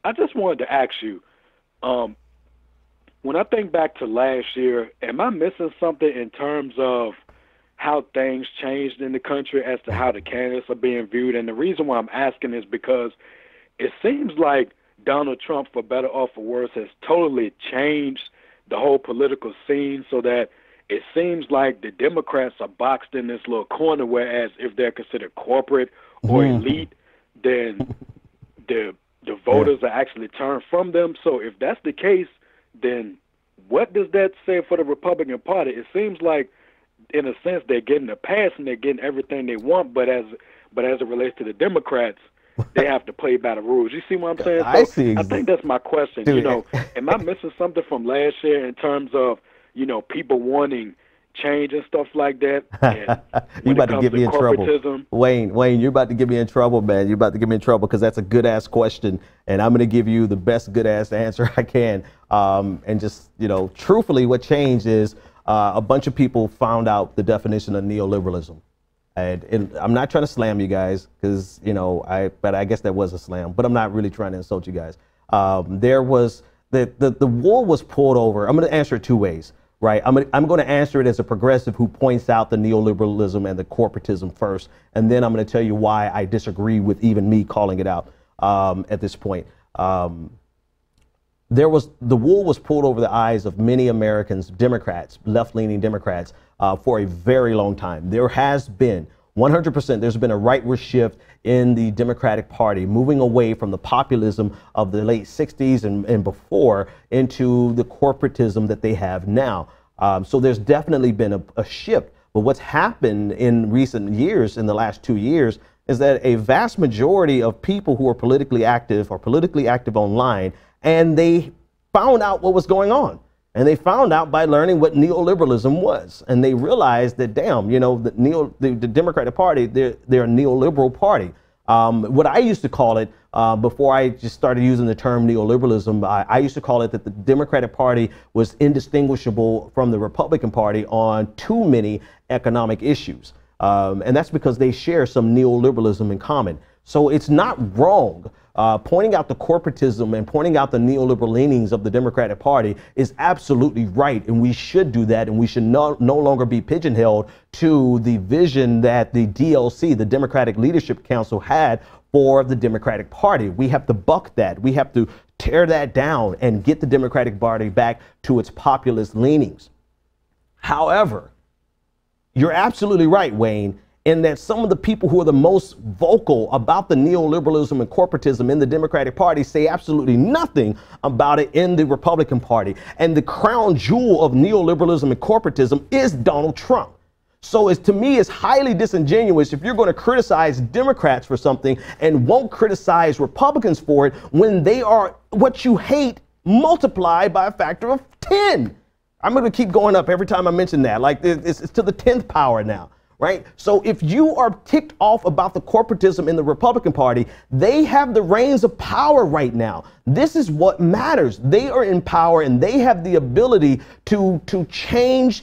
I just wanted to ask you, when I think back to last year, am I missing something in terms of how things changed in the country as to how the candidates are being viewed? And the reason why I'm asking is because it seems like Donald Trump, for better or for worse, has totally changed the whole political scene, so that it seems like the Democrats are boxed in this little corner, whereas if they're considered corporate or elite, then the voters are actually turned from them. So if that's the case, then what does that say for the Republican Party? It seems like, in a sense, they're getting a pass and they're getting everything they want, but as it relates to the Democrats, they have to play by the rules. You see what I'm saying? So I see. I think that's my question. Dude. You know, am I missing something from last year in terms of, you know, people wanting change and stuff like that? You're about to get me in trouble. Wayne, you're about to get me in trouble, man. You're about to get me in trouble because that's a good-ass question, and I'm going to give you the best good-ass answer I can. And just, you know, truthfully, what changed is a bunch of people found out the definition of neoliberalism. And I'm not trying to slam you guys because, you know, but I guess that was a slam, but I'm not really trying to insult you guys. There was the wool was pulled over. I'm going to answer it two ways, right? I'm going to answer it as a progressive who points out the neoliberalism and the corporatism first. And then I'm going to tell you why I disagree with even me calling it out at this point. The wool was pulled over the eyes of many Americans, Democrats, left-leaning Democrats, for a very long time. There has been 100%, there's been a rightward shift in the Democratic Party, moving away from the populism of the late 60s and before into the corporatism that they have now. So there's definitely been a shift. But what's happened in recent years, in the last 2 years, is that a vast majority of people who are politically active online, and they found out what was going on. And they found out by learning what neoliberalism was. And they realized that, damn, you know, the Democratic Party, they're a neoliberal party. What I used to call it, before I just started using the term neoliberalism, I used to call it that the Democratic Party was indistinguishable from the Republican Party on too many economic issues. And that's because they share some neoliberalism in common. So it's not wrong. Pointing out the corporatism and pointing out the neoliberal leanings of the Democratic Party is absolutely right, and we should do that, and we should no longer be pigeonholed to the vision that the DLC, the Democratic Leadership Council, had for the Democratic Party. We have to buck that. We have to tear that down and get the Democratic Party back to its populist leanings. However, you're absolutely right, Wayne, in that some of the people who are the most vocal about the neoliberalism and corporatism in the Democratic Party say absolutely nothing about it in the Republican Party. And the crown jewel of neoliberalism and corporatism is Donald Trump. So to me, it's highly disingenuous if you're going to criticize Democrats for something and won't criticize Republicans for it when they are what you hate multiplied by a factor of 10. I'm going to keep going up every time I mention that. Like it's to the 10th power now. Right? So if you are ticked off about the corporatism in the Republican Party, they have the reins of power right now. This is what matters. They are in power and they have the ability to change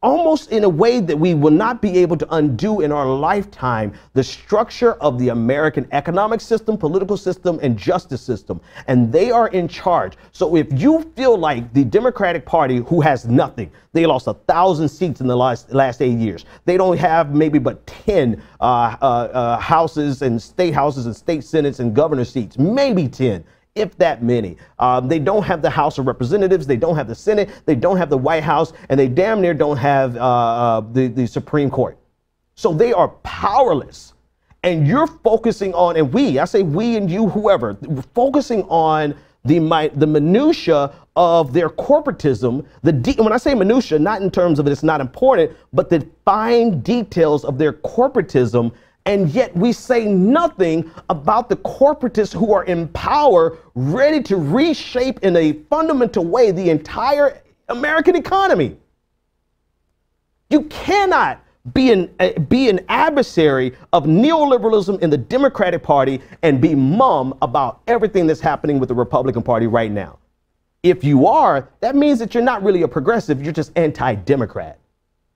almost in a way that we will not be able to undo in our lifetime the structure of the American economic system, political system, and justice system. And they are in charge. So if you feel like the Democratic Party, who has nothing, they lost 1,000 seats in the last 8 years. They don't have maybe but 10 houses and state senates and governor seats, maybe 10. If that many. They don't have the House of Representatives, they don't have the Senate, they don't have the White House, and they damn near don't have the Supreme Court. So they are powerless. And you're focusing on, and I say we and you, whoever, we're focusing on the minutia of their corporatism. When I say minutia, not in terms of it's not important, but the fine details of their corporatism. And yet we say nothing about the corporatists who are in power, ready to reshape in a fundamental way the entire American economy. You cannot be an adversary of neoliberalism in the Democratic Party and be mum about everything that's happening with the Republican Party right now. If you are, that means that you're not really a progressive, you're just anti-Democrat.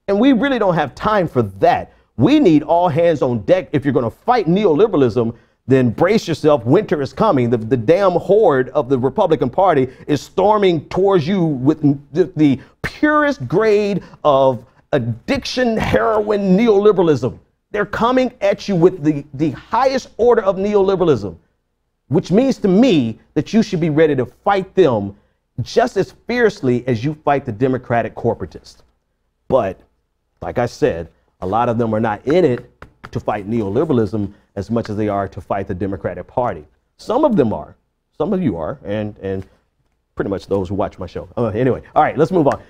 And we really don't have time for that. We need all hands on deck if you're going to fight neoliberalism. then brace yourself. Winter is coming. The damn horde of the Republican Party is storming towards you with the purest grade of addiction, heroin, neoliberalism. They're coming at you with the highest order of neoliberalism, which means to me that you should be ready to fight them just as fiercely as you fight the Democratic corporatists. But like I said, a lot of them are not in it to fight neoliberalism as much as they are to fight the Democratic Party. Some of them are. Some of you are, and pretty much those who watch my show. Anyway, all right, let's move on.